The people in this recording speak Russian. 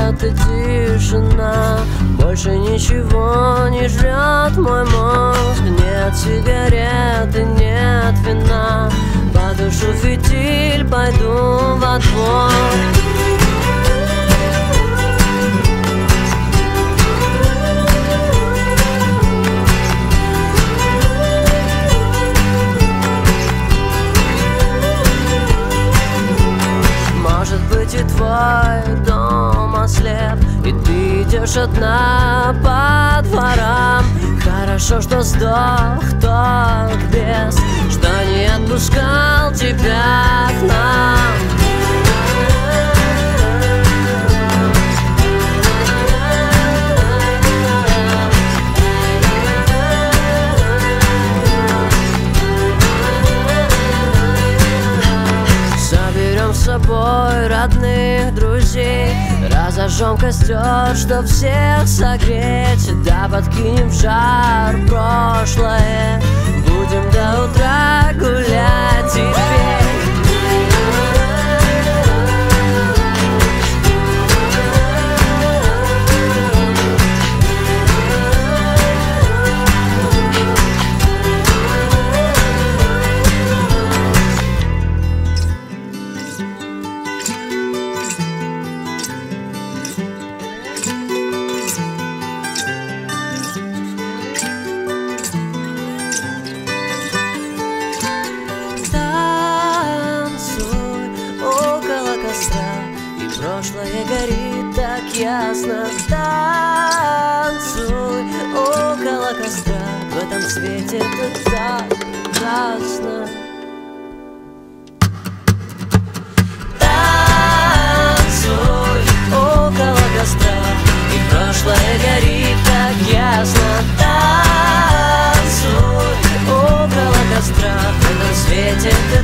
свет и тишина. Больше ничего не жрет мой мозг. Нет сигарет и нет вина. Потушу фитиль, пойду во двор. Может быть, и твой дом ослеп, и ты идешь одна по дворам. Хорошо, что сдох тот бес, что не отпускал тебя к нам. Соберем с собой родных, друзей, разожжем костер, чтоб всех согреть. Да подкинем в жар прошлое, будем до утра гулять и петь. И прошлое горит так ясно. Танцуй около костра, в этом свете это так ужасно. Танцуй около костра, и прошлое горит так ясно. Танцуй около костра, в этом свете это